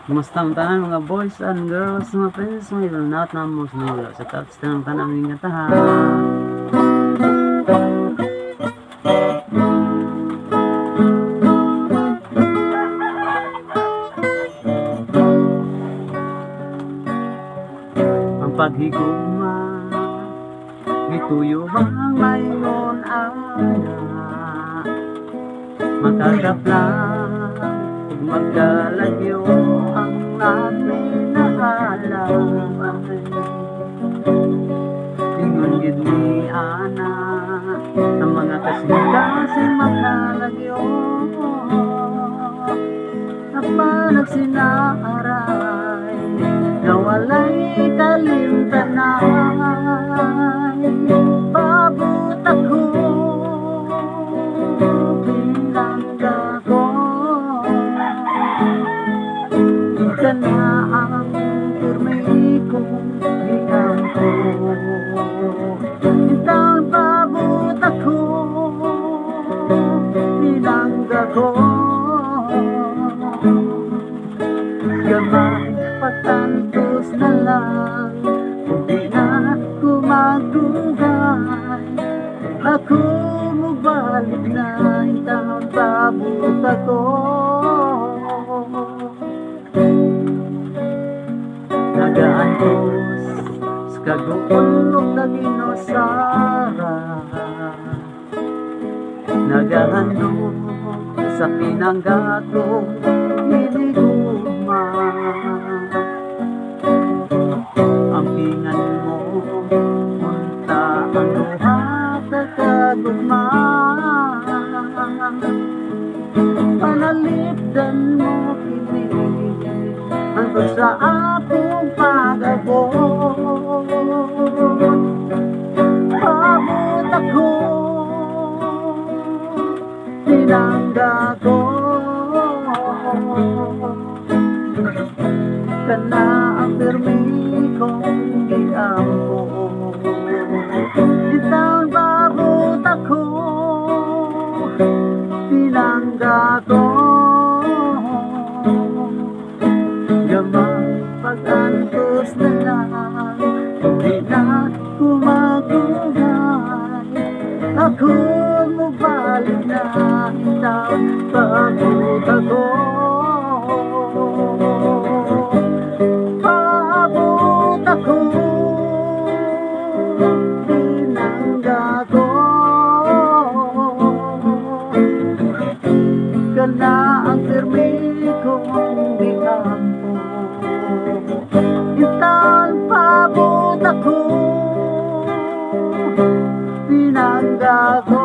Kumusta ang tanan mga boys and girls, mga friends, mga ilunat na mo sa mga sa touch ng tanang ng tahan. Ang paghigugma gituyo ang mayon ana makagaplang magdalagyo ang napinahalay ingon gid ni ana ang mga kasing makalagyo napanag sinaaray nawalay kalimtanay pabot ako pinanggago ka na ang pirmi kong hinampo itang pabot ako pinanggago gamay patantos na lang hindi na kumagugay ako mubalik na itang pabot ako nagaantos sa kaguulog na ginosara nagaantos sa pinanggatong hinigugma ang pingan mo punta ang luhat at kagugma panalipdan mo kinig hanggang sa akong pag-abot pabot ako pinanggago ka na ang pirmi kong giampo itang pabot ako pinanggago gamay pag-antos na lang hindi na kumagugay ako mubalik na itang pabot ako pabot ako pinanggago ka na ang pirmi kong giampo itang pabot ako pinanggago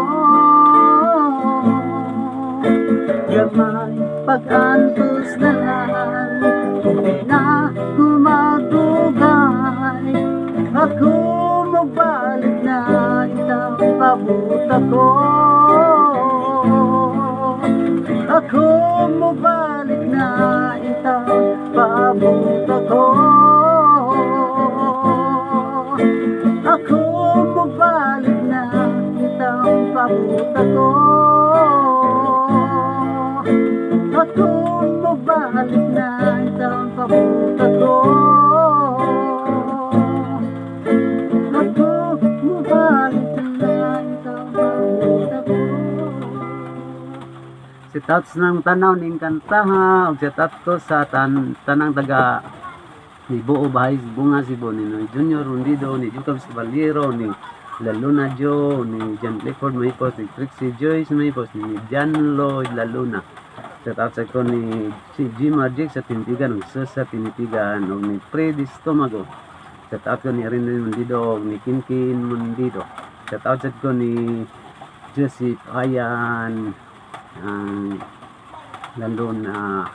gamay pag-antos na lang hindi na gumagugay ako mabalik na itang pabot ako ako mabalik na itang pabot ako ako mabalik na itang pabot ako ako mabalik na itang pabot ako ako mabalik na itang pabot ako. Sit out ng tanaw ning kantaha ug sit out ko sa tanang taga ni Buo Bahay Bunga Cebu ni Noy Junior Rondido ni Jukab Caballero ni Laluna Joe ni John Clifford Maypos ni Trixie Joyce Maypos ni John Lloyd Laluna set out sa ko ni si Jim Magic sa Tinitigan ug sa Tinitigan ug ni Freddy Stomago set out ko ni Rinel Mundido ug ni Kinkin Mundido set out sa ko ni Joseph Ayan Laluna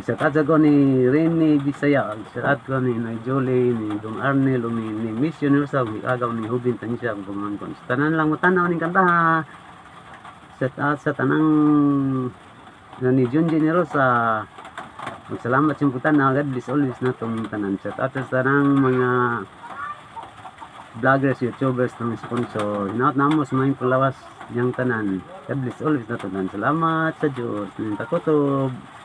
set out sa ko ni Rene Bisaya set out ko ni Noy Jolie ni Dong Arnel ug ni Miss Universal ug agaw ni Hubin Tanisha ug gumangkon tanan lang mo tanaw ning kantaha set out sa tanang ni Jun Generosa magsalamat siyang putana God bless always na itong tanan set out sa tanang mga vloggers, youtubers ng sponsor hinaut na mo sa mga palawas niyang tanan God bless always na ito tanan salamat sa Diyos ng takotob.